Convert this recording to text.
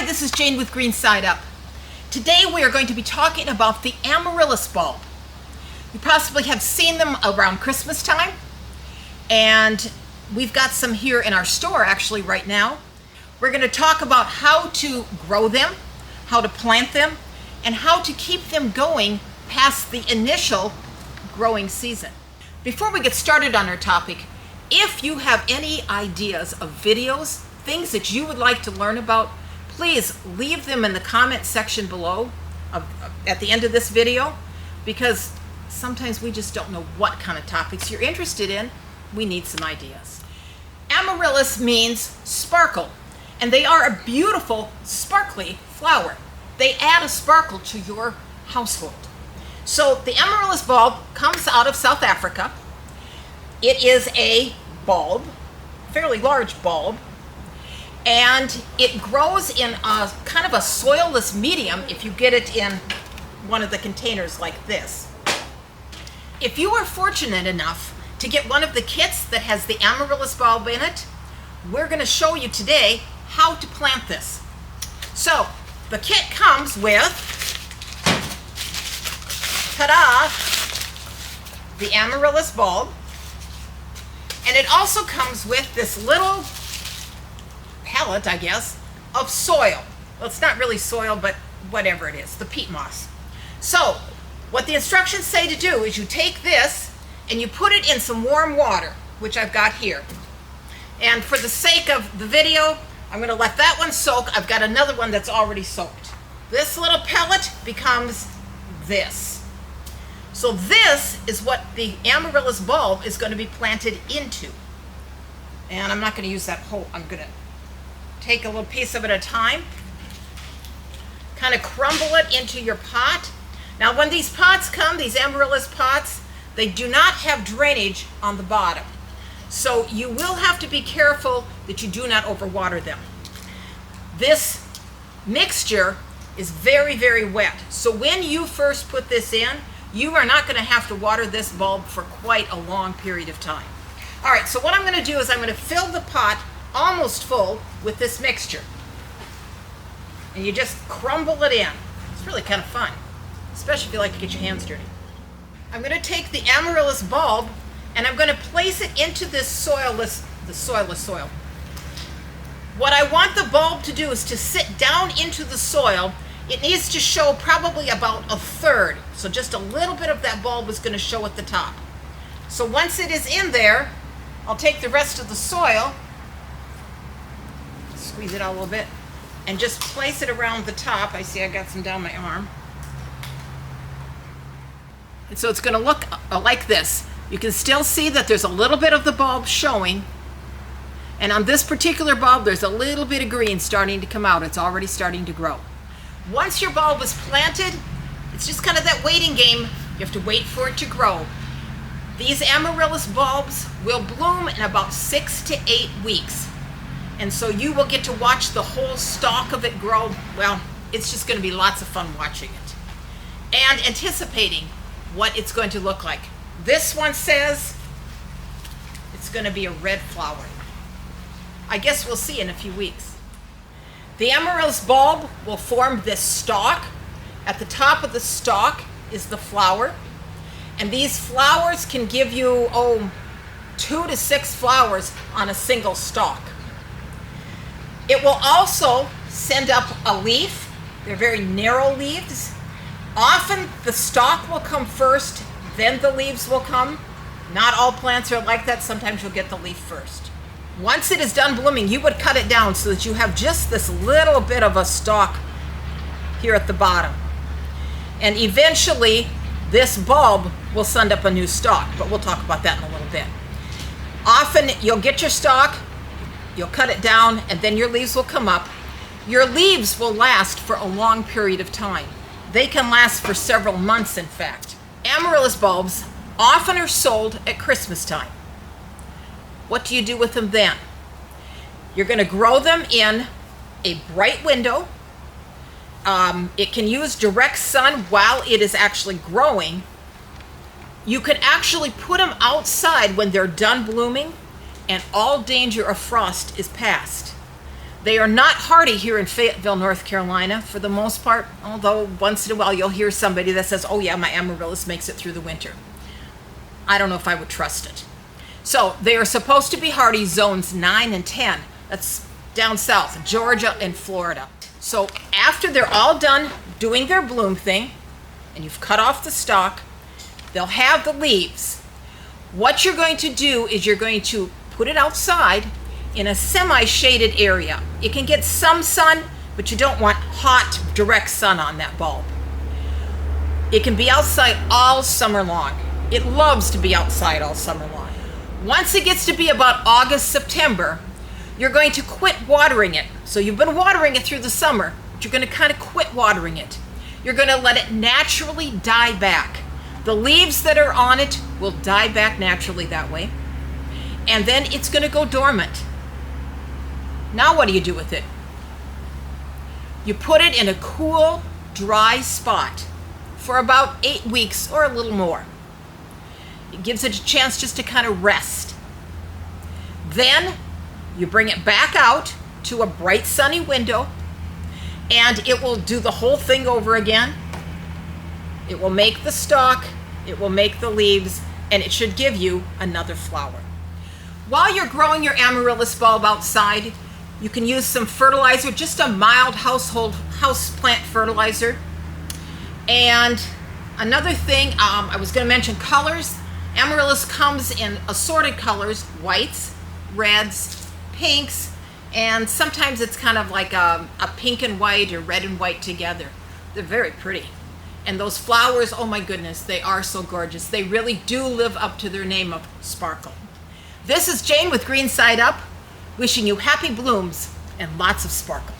this is Jane with Green Side Up. Today we are going to be talking about the Amaryllis bulb. You possibly have seen them around Christmas time, and we've got some here in our store actually right now. We're going to talk about how to grow them, how to plant them, and how to keep them going past the initial growing season. Before we get started on our topic, if you have any ideas of videos, things that you would like to learn about, please leave them in the comment section below at the end of this video, because sometimes we just don't know what kind of topics you're interested in. We need some ideas. Amaryllis means sparkle, and they are a beautiful, sparkly flower. They add a sparkle to your household. So the Amaryllis bulb comes out of South Africa. It is a bulb, fairly large bulb, and it grows in a kind of a soilless medium if you get it in one of the containers like this. If you are fortunate enough to get one of the kits that has the Amaryllis bulb in it, we're going to show you today how to plant this. So the kit comes with, ta-da, the Amaryllis bulb, and it also comes with this little pellet, I guess, of soil. Well, it's not really soil, but whatever it is, the peat moss. So what the instructions say to do is you take this and you put it in some warm water, which I've got here. And for the sake of the video, I'm going to let that one soak. I've got another one that's already soaked. This little pellet becomes this. So this is what the Amaryllis bulb is going to be planted into. And I'm not going to use that whole, I'm going to take a little piece of it at a time, kind of crumble it into your pot. Now when these pots come, these Amaryllis pots, they do not have drainage on the bottom. So you will have to be careful that you do not overwater them. This mixture is very, very wet. So when you first put this in, you are not going to have to water this bulb for quite a long period of time. All right, so what I'm going to do is I'm going to fill the pot almost full with this mixture. And you just crumble it in. It's really kind of fun, especially if you like to get your hands dirty. I'm going to take the Amaryllis bulb and I'm going to place it into this soilless soil. What I want the bulb to do is to sit down into the soil. It needs to show probably about a third. So just a little bit of that bulb is going to show at the top. So once it is in there, I'll take the rest of the soil, squeeze it out a little bit, and just place it around the top. I see I got some down my arm. And so it's going to look like this. You can still see that there's a little bit of the bulb showing. And on this particular bulb, there's a little bit of green starting to come out. It's already starting to grow. Once your bulb is planted, it's just kind of that waiting game. You have to wait for it to grow. These Amaryllis bulbs will bloom in about 6 to 8 weeks. And so you will get to watch the whole stalk of it grow. Well, it's just going to be lots of fun watching it and anticipating what it's going to look like. This one says it's going to be a red flower. I guess we'll see in a few weeks. The Amaryllis bulb will form this stalk. At the top of the stalk is the flower. And these flowers can give you, 2 to 6 flowers on a single stalk. It will also send up a leaf. They're very narrow leaves. Often the stalk will come first, then the leaves will come. Not all plants are like that. Sometimes you'll get the leaf first. Once it is done blooming, you would cut it down so that you have just this little bit of a stalk here at the bottom. And eventually, this bulb will send up a new stalk, but we'll talk about that in a little bit. Often, you'll get your stalk, you'll cut it down, and then your leaves will come up. Your leaves will last for a long period of time. They can last for several months, in fact. Amaryllis bulbs often are sold at Christmas time. What do you do with them then? You're going to grow them in a bright window. It can use direct sun while it is actually growing. You can actually put them outside when they're done blooming and all danger of frost is past. They are not hardy here in Fayetteville, North Carolina, for the most part, although once in a while you'll hear somebody that says, oh yeah, my amaryllis makes it through the winter. I don't know if I would trust it. So they are supposed to be hardy zones 9 and 10. That's down south, Georgia and Florida. So after they're all done doing their bloom thing, and you've cut off the stalk, they'll have the leaves. What you're going to do is you're going to put it outside in a semi-shaded area. You can get some sun, but you don't want hot, direct sun on that bulb. It can be outside all summer long. It loves to be outside all summer long. Once it gets to be about August, September, you're going to quit watering it. So you've been watering it through the summer, but you're going to kind of quit watering it. You're going to let it naturally die back. The leaves that are on it will die back naturally that way. And then it's going to go dormant. Now what do you do with it? You put it in a cool, dry spot for about 8 weeks or a little more. It gives it a chance just to kind of rest. Then you bring it back out to a bright sunny window, and it will do the whole thing over again. It will make the stalk, it will make the leaves, and it should give you another flower. While you're growing your amaryllis bulb outside, you can use some fertilizer, just a mild houseplant fertilizer. And another thing, I was going to mention colors. Amaryllis comes in assorted colors: whites, reds, pinks, and sometimes it's kind of like a pink and white or red and white together. They're very pretty. And those flowers, oh my goodness, they are so gorgeous. They really do live up to their name of sparkle. This is Jane with Green Side Up, wishing you happy blooms and lots of sparkle.